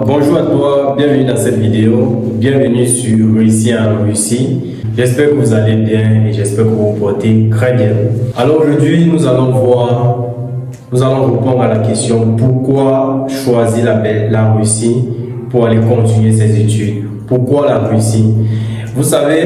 Bonjour à toi, bienvenue dans cette vidéo, bienvenue sur Réussir en Russie. J'espère que vous allez bien et j'espère que vous vous portez très bien. Alors aujourd'hui, nous allons répondre à la question pourquoi choisir la Russie pour aller continuer ses études. Pourquoi la Russie? Vous savez,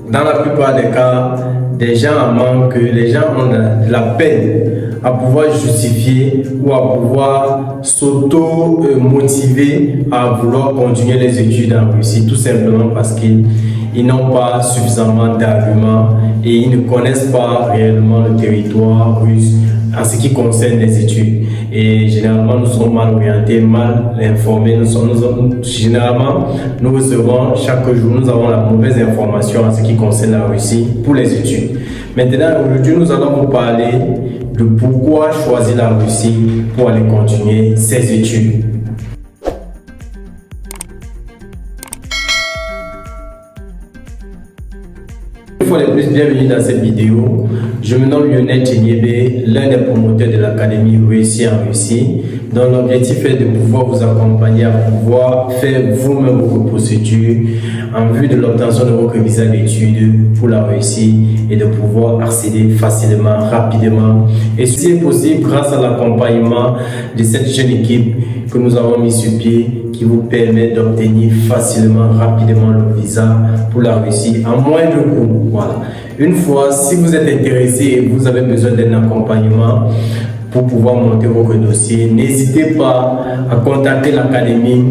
dans la plupart des cas, des gens en manquent, les gens ont de la peine à pouvoir justifier ou à pouvoir s'auto-motiver à vouloir continuer les études en Russie, tout simplement parce qu'ils n'ont pas suffisamment d'arguments et ils ne connaissent pas réellement le territoire russe en ce qui concerne les études. Et généralement, nous sommes mal orientés, mal informés. Généralement, nous recevons chaque jour, nous avons la mauvaise information en ce qui concerne la Russie pour les études. Maintenant, aujourd'hui, nous allons vous parler de pourquoi choisir la Russie pour aller continuer ses études. Une fois de plus, bienvenue dans cette vidéo. Je me nomme Lionel Tchenyebe, l'un des promoteurs de l'Académie Réussir en Russie, dont l'objectif est de pouvoir vous accompagner à pouvoir faire vous-même vos procédures en vue de l'obtention de votre visa d'études pour la Russie et de pouvoir accéder facilement, rapidement. Et ceci est possible grâce à l'accompagnement de cette jeune équipe que nous avons mis sur pied qui vous permet d'obtenir facilement, rapidement le visa pour la Russie en moindre coût. Voilà. Une fois, si vous êtes intéressé et vous avez besoin d'un accompagnement pour pouvoir monter votre dossier, n'hésitez pas à contacter l'Académie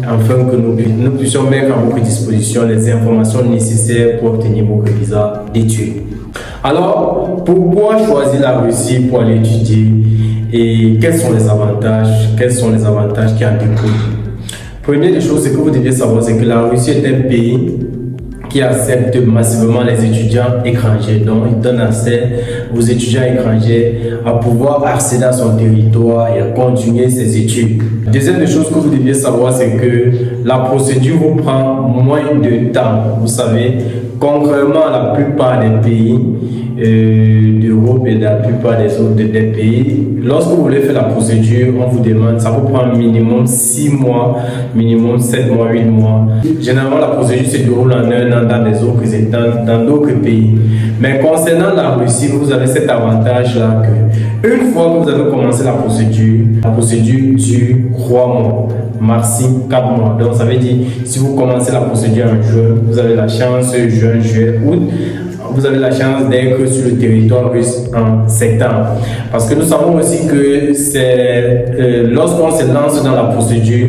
afin que nous puissions mettre à votre disposition les informations nécessaires pour obtenir votre visa d'études. Alors, pourquoi choisir la Russie pour aller étudier et quels sont les avantages qui en découlent? Première des choses, c'est que vous devez savoir, c'est que la Russie est un pays qui accepte massivement les étudiants étrangers. Donc, il donne accès aux étudiants étrangers à pouvoir accéder à son territoire et à continuer ses études. Deuxième des choses que vous deviez savoir, c'est que la procédure vous prend moins de temps. Vous savez, contrairement à la plupart des pays d'Europe et de la plupart des autres pays, lorsque vous voulez faire la procédure, on vous demande, ça vous prend minimum 6 mois, minimum 7 mois, 8 mois. Généralement, la procédure se déroule en un an dans d'autres pays. Mais concernant la Russie, vous avez cet avantage-là que une fois que vous avez commencé la procédure dure 3 mois, maximum 4 mois. Donc, ça veut dire, si vous commencez la procédure en juin, vous avez la chance, juin, juillet, août, vous avez la chance d'être sur le territoire russe en septembre. Parce que nous savons aussi que lorsqu'on se lance dans la procédure,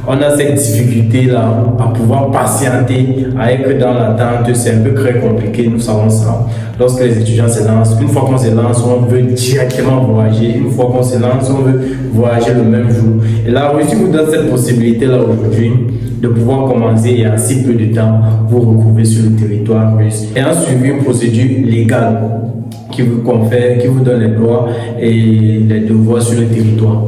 on a cette difficulté-là à pouvoir patienter, à être dans l'attente. C'est un peu très compliqué, nous savons ça. Lorsque les étudiants se lancent, une fois qu'on se lance, on veut directement voyager. Une fois qu'on se lance, on veut voyager le même jour. Et la Russie vous donne cette possibilité-là aujourd'hui de pouvoir commencer et en si peu de temps vous retrouver sur le territoire russe et en suivant une procédure légale qui vous confère, qui vous donne les droits et les devoirs sur le territoire.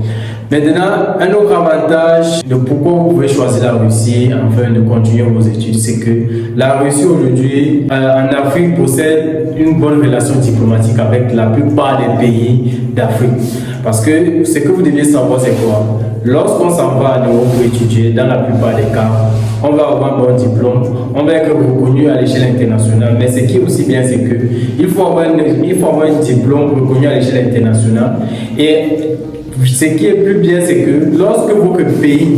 Maintenant, un autre avantage de pourquoi vous pouvez choisir la Russie afin de continuer vos études, c'est que la Russie aujourd'hui, en Afrique, possède une bonne relation diplomatique avec la plupart des pays d'Afrique. Parce que ce que vous devez savoir, c'est quoi? Lorsqu'on s'en va à Europe pour étudier, dans la plupart des cas, on va avoir un bon diplôme, on va être reconnu à l'échelle internationale. Mais ce qui est aussi bien, c'est qu'il faut avoir un diplôme reconnu à l'échelle internationale. Et ce qui est plus bien, c'est que lorsque votre pays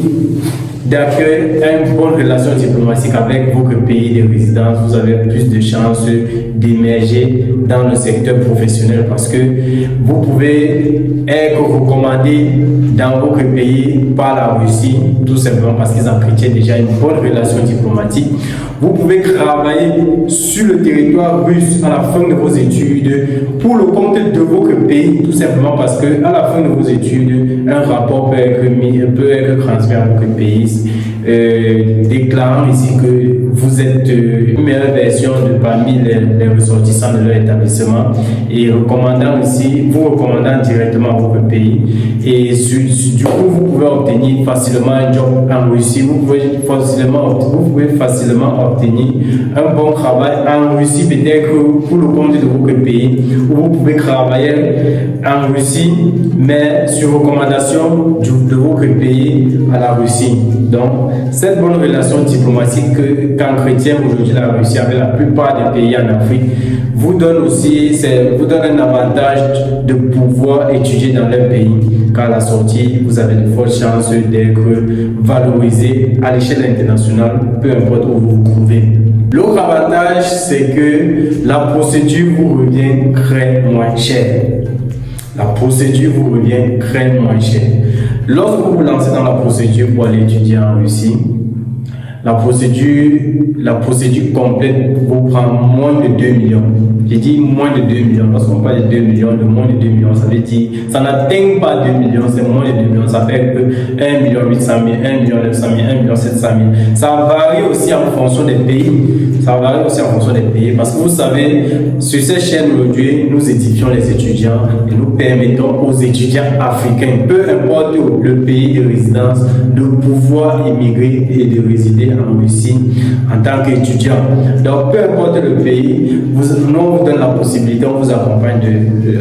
d'accueil a une bonne relation diplomatique avec votre pays de résidence, vous avez plus de chances d'émerger dans le secteur professionnel parce que vous pouvez être recommandé dans votre pays par la Russie, tout simplement parce qu'ils entretiennent déjà une bonne relation diplomatique. Vous pouvez travailler sur le territoire russe à la fin de vos études pour le compte de votre pays, tout simplement parce que à la fin de vos études, un rapport peut être transmis à votre pays déclarant ici que vous êtes une meilleure version de parmi les ressortissants de leur établissement et vous recommandant directement votre pays. Et du coup, vous pouvez obtenir facilement un job en Russie, vous pouvez facilement obtenir un bon travail en Russie, peut-être pour le compte de votre pays, ou vous pouvez travailler en Russie, mais sur recommandation de votre pays à la Russie. Donc, cette bonne relation diplomatique qu'entretient aujourd'hui la Russie avec la plupart des pays en Afrique vous donne un avantage de pouvoir étudier dans leur pays. Car à la sortie, vous avez de fortes chances d'être valorisé à l'échelle internationale, peu importe où vous vous trouvez. L'autre avantage, c'est que la procédure vous revient très moins cher. La procédure vous revient très moins cher. Lorsque vous vous lancez dans la procédure pour aller étudier en Russie, la procédure complète vous prend moins de 2 millions. J'ai dit moins de 2 millions. Lorsqu'on parle de 2 millions, de moins de 2 millions, ça veut dire ça n'atteint pas 2 millions, c'est moins de 2 millions. Ça fait que 1 800 000, 1 900 000, 1 700 000. Ça varie aussi en fonction des pays. Parce que vous savez, sur cette chaîne aujourd'hui, nous édifions les étudiants et nous permettons aux étudiants africains, peu importe le pays de résidence, de pouvoir immigrer et de résider en Russie en tant qu'étudiant. Donc, peu importe le pays, nous on vous donne la possibilité, on vous accompagne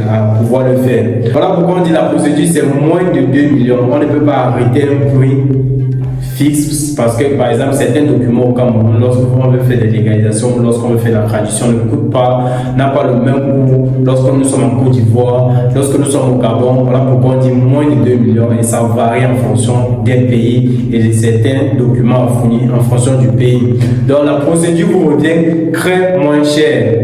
à pouvoir le faire. Voilà pourquoi on dit la procédure c'est moins de 2 millions. On ne peut pas arrêter un prix fixe parce que par exemple certains documents au Cameroun, lorsqu'on veut faire des légalisations, lorsqu'on veut faire la traduction, n'a pas le même coût lorsque nous sommes en Côte d'Ivoire, lorsque nous sommes au Gabon. Voilà pourquoi on dit moins de 2 millions et ça varie en fonction des pays et de certains documents à fournir en fonction du pays. Donc la procédure vous revient très moins cher.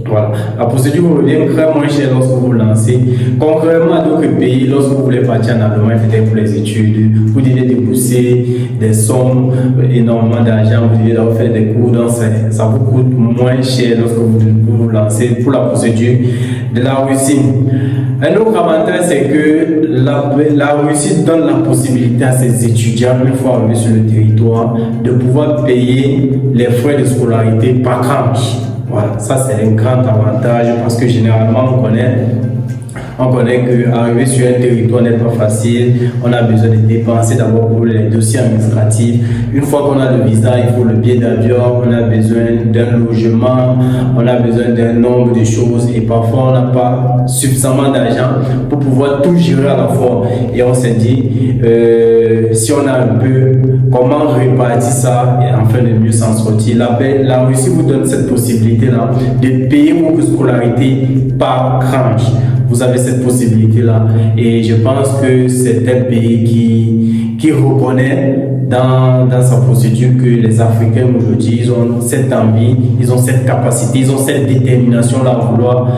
Voilà. La procédure vous revient très moins cher lorsque vous vous lancez. Contrairement à d'autres pays, lorsque vous voulez partir en Allemagne, peut-être pour les études, vous devez débourser des sommes, énormément d'argent, vous devez leur faire des cours, donc ça vous coûte moins cher lorsque vous vous lancez pour la procédure de la Russie. Un autre avantage, c'est que la Russie donne la possibilité à ses étudiants, une fois arrivés sur le territoire, de pouvoir payer les frais de scolarité par tranche. Voilà, ça c'est un grand avantage parce que généralement on connaît qu'arriver sur un territoire n'est pas facile. On a besoin de dépenser d'abord pour les dossiers administratifs. Une fois qu'on a le visa, il faut le billet d'avion, on a besoin d'un logement, on a besoin d'un nombre de choses et parfois on n'a pas suffisamment d'argent pour pouvoir tout gérer à la fois. Et on s'est dit, si on a un peu comment répartir ça et afin de mieux s'en sortir. La Russie vous donne cette possibilité-là de payer votre scolarité par tranche. Vous avez cette possibilité-là et je pense que c'est un pays qui reconnaît dans sa procédure que les Africains aujourd'hui, ils ont cette envie, ils ont cette capacité, ils ont cette détermination-là à vouloir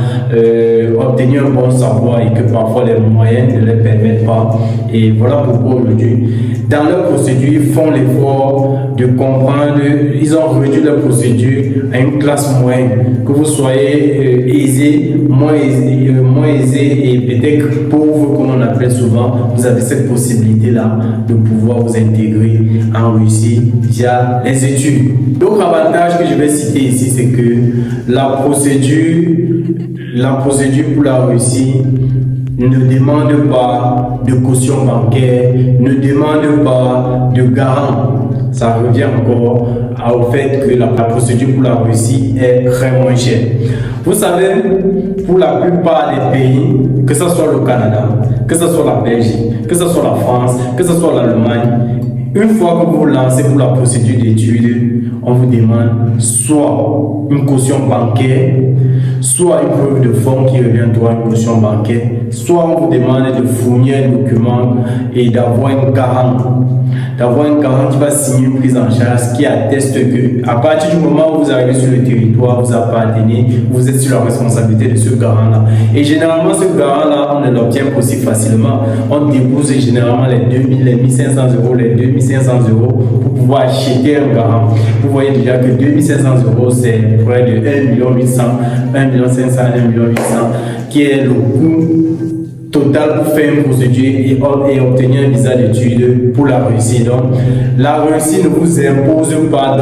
obtenir un bon savoir et que parfois les moyens ne les permettent pas. Et voilà pourquoi aujourd'hui, dans leur procédure, ils font l'effort de comprendre, ils ont réduit leur procédure à une classe moyenne, que vous soyez aisé, moins aisé et peut-être pauvre comme on appelle souvent, vous avez cette possibilité-là de pouvoir vous intégrer en Russie via les études. L'autre avantage que je vais citer ici, c'est que la procédure pour la Russie ne demande pas de caution bancaire, ne demande pas de garant. Ça revient encore au fait que la procédure pour la Russie est très moins chère. Vous savez, pour la plupart des pays, que ce soit le Canada, que ce soit la Belgique, que ce soit la France, que ce soit l'Allemagne, une fois que vous vous lancez pour la procédure d'études, on vous demande soit une caution bancaire, soit une preuve de fonds qui revient droit à une caution bancaire, soit on vous demande de fournir un document et d'avoir un garant qui va signer une prise en charge qui atteste que à partir du moment où vous arrivez sur le territoire, vous appartenez, vous êtes sur la responsabilité de ce garant-là. Et généralement, ce garant-là, on ne l'obtient pas aussi facilement. On débourse généralement les 2000, les 1500 euros, les 2500 euros pour pouvoir acheter un garant. Vous voyez déjà que 2500 euros, c'est près de 1 800 000, 1 500 000, 1 800 000, qui est le coût totale pour faire une procédure et obtenir un visa d'études pour la Russie. Donc, la Russie ne vous impose pas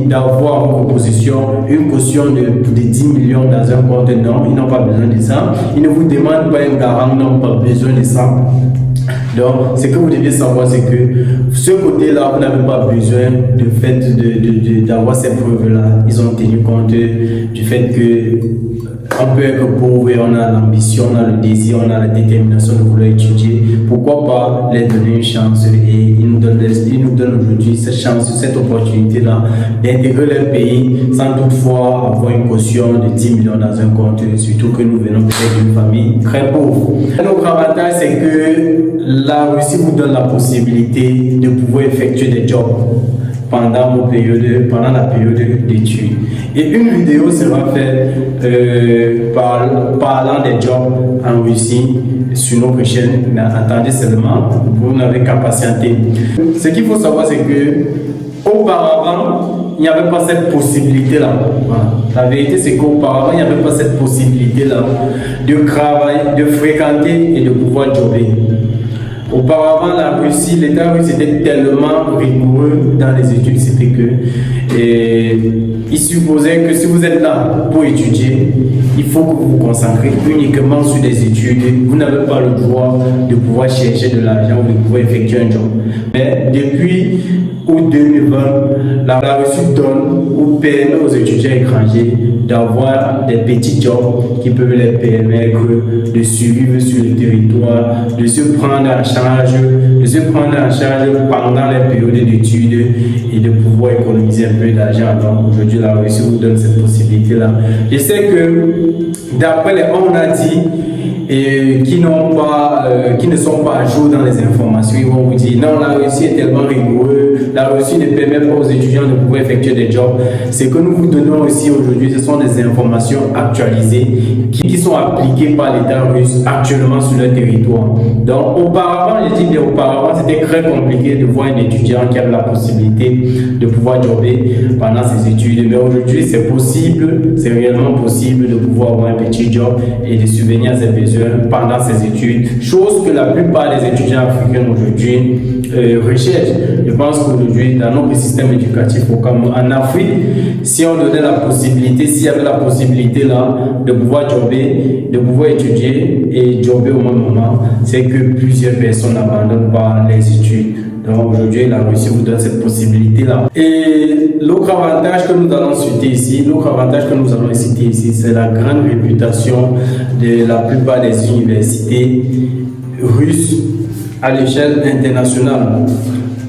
d'avoir en possession une caution de 10 millions dans un compte. Non, ils n'ont pas besoin de ça. Ils ne vous demandent pas un garant, ils n'ont pas besoin de ça. Donc, ce que vous devez savoir, c'est que ce côté-là, vous n'avez pas besoin d'avoir ces preuves-là. Ils ont tenu compte du fait que on peut être pauvre et on a l'ambition, on a le désir, on a la détermination de vouloir étudier. Pourquoi pas leur donner une chance? Et ils nous donnent aujourd'hui cette chance, cette opportunité-là d'intégrer leur pays sans toutefois avoir une caution de 10 millions dans un compte, surtout que nous venons peut-être d'une famille très pauvre. Un autre avantage, c'est que la Russie vous donne la possibilité de pouvoir effectuer des jobs pendant la période d'études. Et une vidéo sera faite parlant des jobs en Russie sur notre chaîne. Attendez seulement, vous n'avez qu'à patienter. Ce qu'il faut savoir, c'est que auparavant, il n'y avait pas cette possibilité-là. Voilà. La vérité, c'est qu'auparavant, il n'y avait pas cette possibilité-là de travailler, de fréquenter et de pouvoir jobber. Auparavant, la Russie, l'État russe était tellement rigoureux dans les études, c'était que il supposait que si vous êtes là pour étudier, il faut que vous vous concentrez uniquement sur des études. Vous n'avez pas le droit de pouvoir chercher de l'argent ou de pouvoir effectuer un job. Mais depuis août 2020, la Russie donne ou permet aux étudiants étrangers d'avoir des petits jobs qui peuvent les permettre de survivre sur le territoire, de se prendre en charge, pendant les périodes d'études et de pouvoir économiser un peu d'argent. Donc aujourd'hui, la Russie vous donne cette possibilité-là. Je sais que d'après les on a dit et qui ne sont pas à jour dans les informations, ils vont vous dire non, la Russie est tellement rigoureuse, la Russie ne permet pas aux étudiants de pouvoir effectuer des jobs. Ce que nous vous donnons aussi aujourd'hui, ce sont des informations actualisées qui sont appliquées par l'État russe actuellement sur le territoire. Donc auparavant, je dis bien auparavant, c'était très compliqué de voir un étudiant qui avait la possibilité de pouvoir jobber pendant ses études. Mais aujourd'hui, c'est possible, c'est réellement possible de pouvoir avoir un petit job et de subvenir à ses besoins pendant ses études, chose que la plupart des étudiants africains aujourd'hui recherchent. Je pense qu'aujourd'hui, dans notre système éducatif au Cameroun, en Afrique, si on donnait la possibilité, s'il y avait la possibilité là de pouvoir jobber, de pouvoir étudier et jobber au même moment, c'est que plusieurs personnes n'abandonnent pas les études. Donc aujourd'hui, la Russie vous donne cette possibilité-là. Et l'autre avantage que nous allons citer ici, c'est la grande réputation de la plupart des universités russes à l'échelle internationale.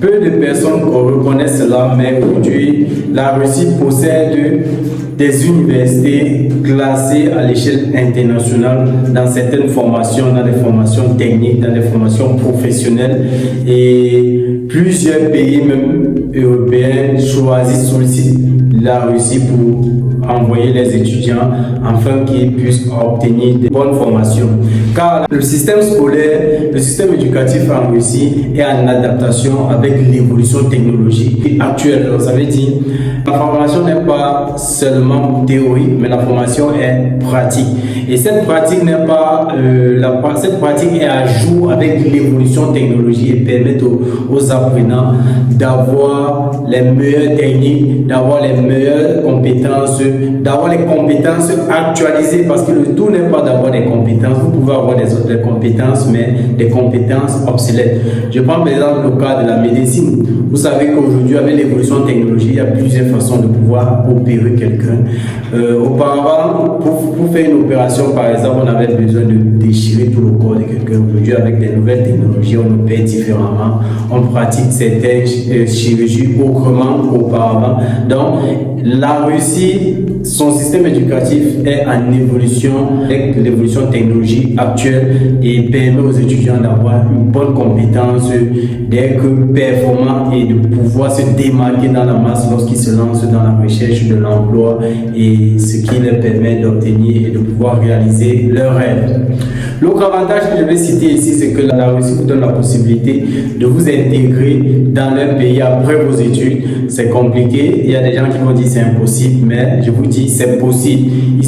Peu de personnes reconnaissent cela, mais aujourd'hui, la Russie possède des universités classées à l'échelle internationale dans certaines formations, dans des formations techniques, dans des formations professionnelles. Et plusieurs pays, même européens, sollicitent la Russie pour envoyer les étudiants afin qu'ils puissent obtenir de bonnes formations. Car le système scolaire, le système éducatif en Russie est en adaptation avec l'évolution technologique actuelle. Ça veut dire la formation n'est pas seulement théorique, mais la formation est pratique. Et cette pratique n'est pas cette pratique est à jour avec l'évolution technologique et permet aux apprenants d'avoir les meilleures techniques, d'avoir les meilleures compétences, d'avoir les compétences actualisées, parce que le tout n'est pas d'avoir des compétences. Vous pouvez avoir des compétences, mais des compétences obsolètes. Je prends par exemple le cas de la médecine. Vous savez qu'aujourd'hui, avec l'évolution technologique, il y a plusieurs façons de pouvoir opérer quelqu'un. Auparavant, pour faire une opération, par exemple, on avait besoin de déchirer tout le corps de quelqu'un. Aujourd'hui, avec des nouvelles technologies, on opère différemment. On pratique certaines chirurgies autrement qu'auparavant. Donc, la Russie, son système éducatif est en évolution avec l'évolution technologique actuelle et permet aux étudiants d'avoir une bonne compétence, d'être performants et de pouvoir se démarquer dans la masse lorsqu'ils se lancent dans la recherche de l'emploi, et ce qui leur permet d'obtenir et de pouvoir réaliser leurs rêves. L'autre avantage que je vais citer ici, c'est que la Russie vous donne la possibilité de vous intégrer dans leur pays après vos études. C'est compliqué, il y a des gens qui vont dire c'est impossible, mais je vous dis, c'est possible. Il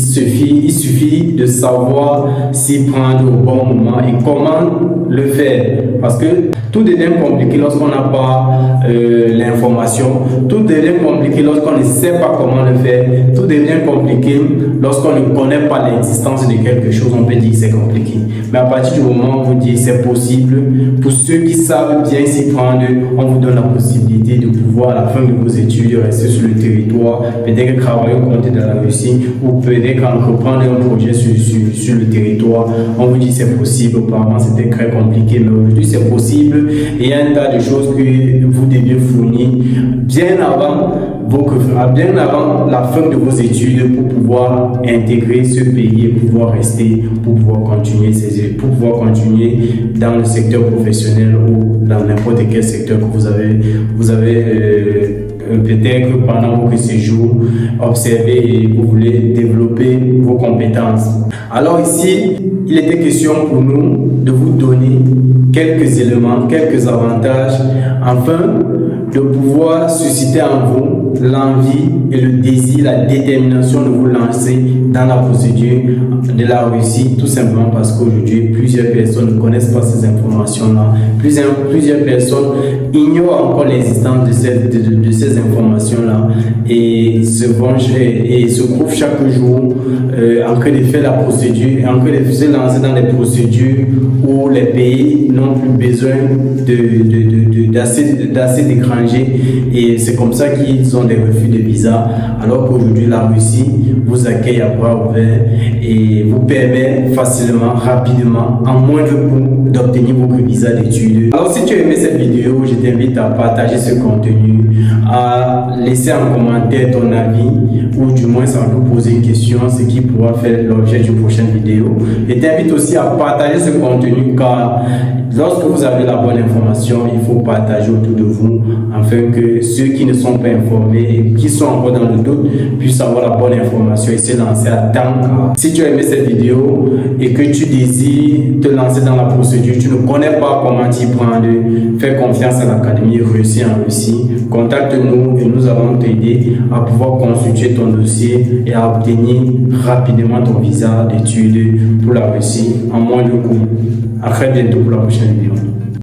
suffit de savoir s'y prendre au bon moment et comment le faire. Parce que tout devient compliqué lorsqu'on n'a pas l'information. Tout devient compliqué lorsqu'on ne sait pas comment le faire. Tout devient compliqué lorsqu'on ne connaît pas l'existence de quelque chose. On peut dire que c'est compliqué. Mais à partir du moment où vous dites c'est possible, pour ceux qui savent bien s'y prendre, on vous donne la possibilité de pouvoir à la fin de vos études rester sur le territoire, peut-être travailler au côté de la Russie ou peut-être entreprendre un projet sur le territoire. On vous dit c'est possible. Auparavant c'était très compliqué, mais aujourd'hui c'est possible. Et il y a un tas de choses que vous deviez fournir bien avant la fin de vos études pour pouvoir intégrer ce pays et pouvoir rester, pour pouvoir continuer dans le secteur professionnel ou dans n'importe quel secteur que vous avez peut-être pendant votre séjour observé et vous voulez développer vos compétences. Alors ici, il était question pour nous de vous donner quelques éléments, quelques avantages afin de pouvoir susciter en vous l'envie et le désir, la détermination de vous lancer dans la procédure de la Russie, tout simplement parce qu'aujourd'hui, plusieurs personnes ne connaissent pas ces informations-là. Plusieurs personnes ignorent encore l'existence de ces informations-là et se trouvent chaque jour en train de faire la procédure, en train de se lancer dans des procédures où les pays n'ont plus besoin d'assez d'étrangers et c'est comme ça qu'ils ont des refus de visa, alors qu'aujourd'hui la Russie vous accueille à bras ouverts et vous permet facilement, rapidement, en moindre coût d'obtenir votre visa d'études. Alors si tu as aimé cette vidéo, je t'invite à partager ce contenu, à laisser en commentaire ton avis ou du moins à nous poser une question, ce qui pourra faire l'objet d'une prochaine vidéo. Et t'invite aussi à partager ce contenu car lorsque vous avez la bonne information, il faut partager autour de vous afin que ceux qui ne sont pas informés et qui sont encore dans le doute puissent avoir la bonne information et se lancer à temps. Si tu as aimé cette vidéo et que tu désires te lancer dans la procédure, tu ne connais pas comment t'y prendre, fais confiance à l'Académie Réussir en Russie. Contacte-nous et nous allons t'aider à pouvoir constituer ton dossier et à obtenir rapidement ton visa d'études pour la Russie en moins de coût. À très bientôt pour la prochaine vidéo.